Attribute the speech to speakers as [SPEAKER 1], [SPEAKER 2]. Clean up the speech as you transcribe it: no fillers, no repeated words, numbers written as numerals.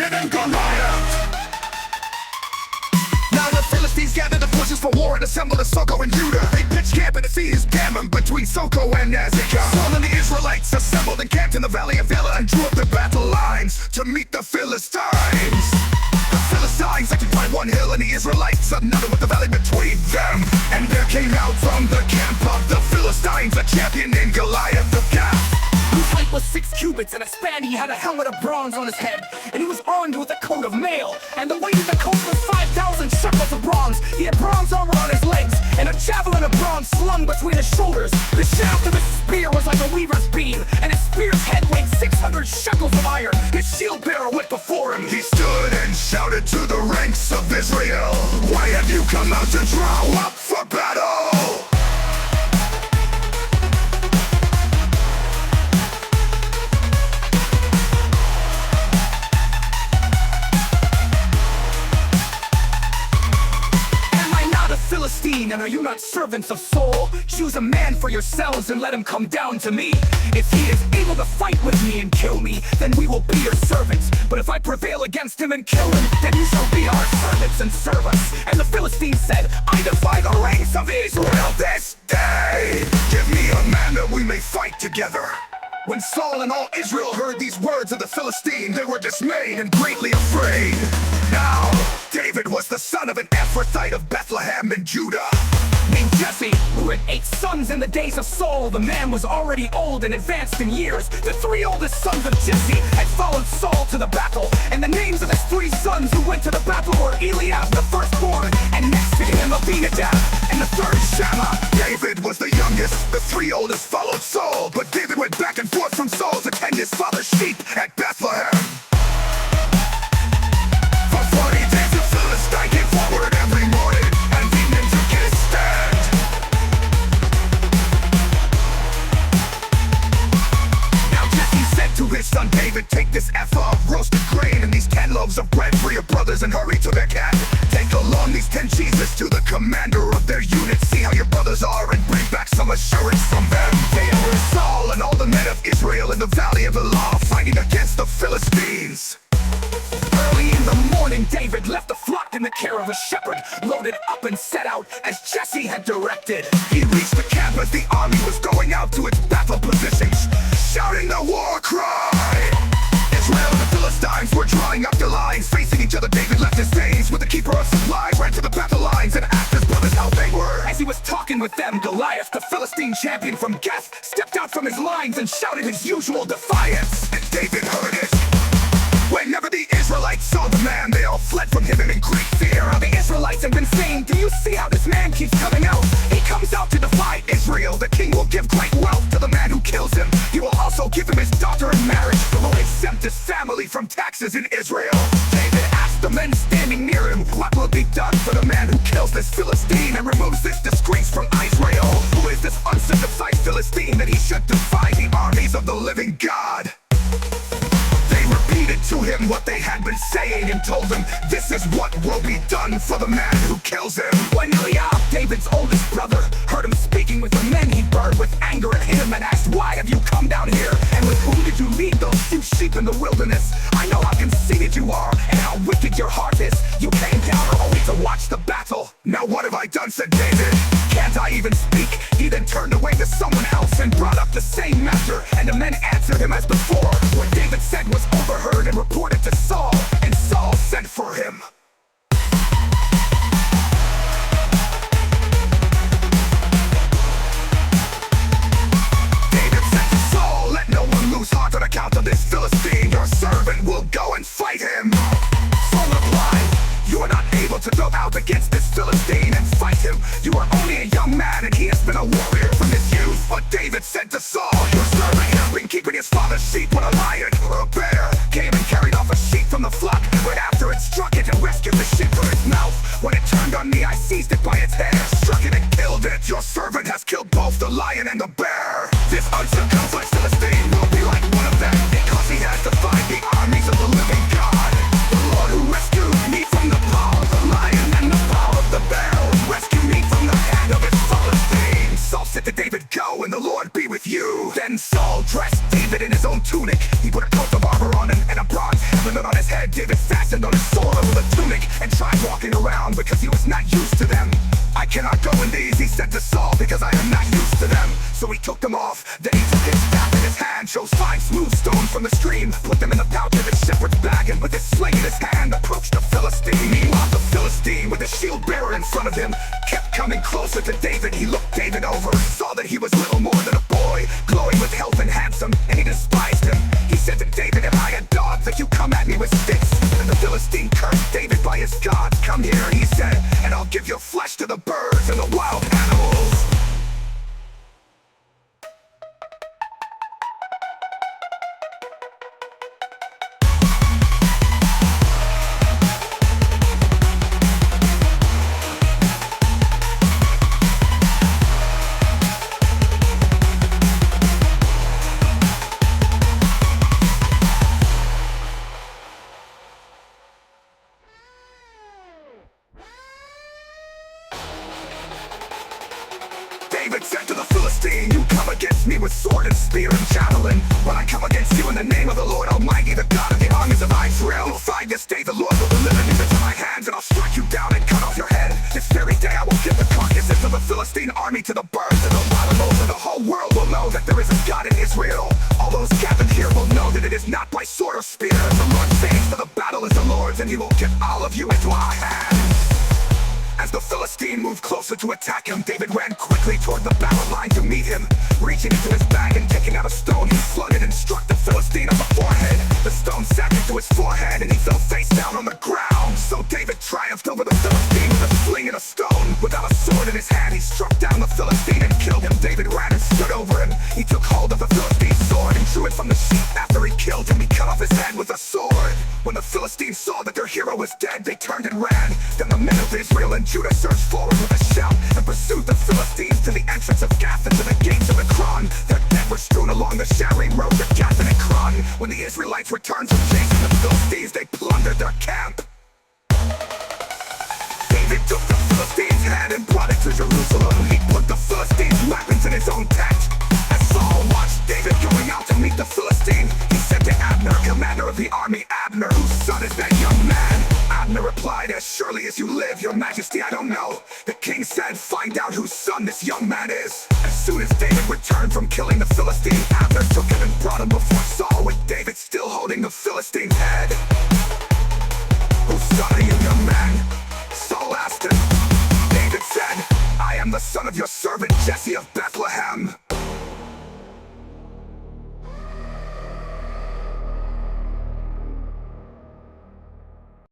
[SPEAKER 1] David and Goliath. Now the Philistines gathered the forces for war and assembled in Soko and Judah. They pitched camp in the sea is Gammon between Soko and Azekah. Saul and the Israelites assembled and camped in the valley of Elah and drew up their battle lines to meet the Philistines. The Philistines occupied one hill and the Israelites another with the valley between them. And there came out from the camp of the Philistines a champion named Goliath of Gath. Whose height was 6 cubits and a span. He had a helmet of bronze on his head, and he was armed with a coat of mail. And the weight of the coat was 5,000 shekels of bronze. He had bronze armor on his legs, and a javelin of bronze slung between his shoulders. The shaft of his spear was like a weaver's beam, and his spear's head weighed 600 shekels of iron. His shield bearer went before him. He stood and shouted to the ranks of Israel, "Why have you come out to draw up for battle?" Philistine, and are you not servants of Saul? Choose a man for yourselves and let him come down to me. If he is able to fight with me and kill me, then we will be your servants. But if I prevail against him and kill him, then you shall be our servants and serve us. And the Philistines said, "I defy the ranks of Israel this day. Give me a man that we may fight together." When Saul and all Israel heard these words of the Philistine, they were dismayed and greatly afraid. Now, David was the son of an Ephrathite of Bethlehem in Judah, named Jesse, who had 8 sons in the days of Saul. The man was already old and advanced in years. The 3 oldest sons of Jesse had followed Saul to the battle, and the names of his 3 sons who went to the battle were Eliab, the firstborn, and next to him Abinadab, and the third Shammah. David was the youngest. The 3 oldest followed Saul, but David went back and forth from Saul to tend his father's sheep at Bethlehem. For 40 days the Philistine came forward every morning and evening to get his stand. Now Jesse said to his son David, "Take this ephah of roasted grain and these 10 loaves of bread for your brothers and hurry to their camp. Take along these 10 cheeses to the commander of their unit. See how your brothers are and bring back some assurance from them." They were Saul and all the men of Israel in the valley of Elah fighting against the Philistines. Early in the morning, David left the flock in the care of a shepherd, loaded up and set out as Jesse had directed. He reached the camp as the army was going out to its battle positions, shouting the war cry. Israel and the Philistines were drawing up their lines, facing each other. David left his days with the keeper of supplies, ran to the battle lines, and asked his brothers how they were. As he was talking with them, Goliath, the Philistine champion from Gath, stepped out from his lines and shouted his usual defiance. And David heard it. Whenever the Israelites saw the man, they all fled from him in great fear. How the Israelites have been saying, "Do you see how this man keeps coming out? He comes out to defy Israel. The king will give great wealth to the man who kills him. He will also give him his daughter in marriage. He will exempt his family from taxes in Israel." David asked the men standing near him, "What will be done for the man who kills this Philistine and removes this disgrace from Israel? Who is this uncircumcised Philistine that he should defy the armies of the living God?" Repeated to him what they had been saying and told him, "This is what will be done for the man who kills him." When Eliab, David's oldest brother, heard him speaking with the men, he burned with anger at him and asked, "Why have you come down here? And with whom did you lead those few sheep in the wilderness? I know how conceited you are and how wicked your heart is. You came down only to watch the battle. Now what have I done?" said David. "Can't I even speak?" He then turned away to someone else and brought up the same matter, and the men answered him as before. What David said was overheard and reported to Saul, and Saul sent for him. David said to Saul, "Let no one lose heart on account of this Philistine. Your servant will go and fight him." Saul replied, "You are not able to go out against this Philistine and fight him. You are only a young man, and he has been a warrior from his youth." But David said to Saul, "Your servant has been keeping his father's sheep when a lion or a bear came and carried off a sheep from the flock. Went after it, struck it, and rescued the sheep from its mouth. When it turned on me, I seized it by its hair, struck it, and killed it. Your servant has killed both the lion and the bear. This uncircumcised Philistine will be like one of them, because he has defied the armies of the living God. The Lord who rescued me from the paw of the lion and the paw of the bear will rescue me from the hand of its Philistine." Saul said to David, "Go, and the Lord be with you." Then Saul dressed David in his own tunic. He put a coat of armor on him and a bronze helmet on his head. David fastened on his sword with a tunic and tried walking around because he was not used to them. I cannot go in these, he said to Saul, because I am not used to them. So he took them off. Then he took his staff in his hand, chose 5 smooth stones from the stream, put them in the pouch of his shepherd's bag, and with his sling in his hand approached the Philistine. Meanwhile, the Philistine, with his shield bearer in front of him, kept coming closer to David. He looked David over and saw that he was little more than a boy, glowing with health and handsome, and he despised him. He said to David, "Am I a dog that you come at me with sticks?" And the Philistine cursed David by his gods. "Come here," he said, "and I'll give your flesh to the birds and the wild animals." David said to the Philistine, "You come against me with sword and spear and javelin. When I come against you in the name of the Lord Almighty, the God of the armies of Israel, you'll find this day the Lord will deliver you into my hands, and I'll strike you down and cut off your head. This very day I will give the carcasses of the Philistine army to the birds and the wild animals, and the whole world will know that there is a God in Israel. All those gathered here will know that it is not by sword or spear. The Lord says, for the battle is the Lord's, and he will give all of you into our hands." As the Philistine moved closer to attack him, David ran quickly toward the battle line to meet him. Reaching into his bag and taking out a stone, he flung it and struck the Philistine on the forehead. The stone sank into his forehead and he fell face down on the ground. So David triumphed over the Philistine with a sling and a stone. Without a sword in his hand, he struck down the Philistine and killed him. David ran and stood over him. He took hold of the Philistine's sword and drew it from the sheath. After he killed him, he cut off his head with a sword. When the Philistines saw that their hero was dead, they turned and ran. Then the men of Israel and Judah surged forward with a shout and pursued the Philistines to the entrance of Gath and to the gates of Ekron. Their dead were strewn along the sharing road to Gath and Ekron. When the Israelites returned from chasing the Philistines, they plundered their camp. David took the Philistines' head and brought it to Jerusalem. He put the Philistines' weapons in his own tent. As Saul watched David going out to meet the Philistine, he said to Abner, commander of the army, "Abner, whose son is that young man?" Abner replied, "As surely as you live, your majesty, I don't know." The king said, "Find out whose son this young man is." As soon as David returned from killing the Philistine, Abner took him and brought him before Saul, with David still holding the Philistine's head. "Whose son are you, young man?" Saul asked him. David said, "I am the son of your servant Jesse of Bethlehem."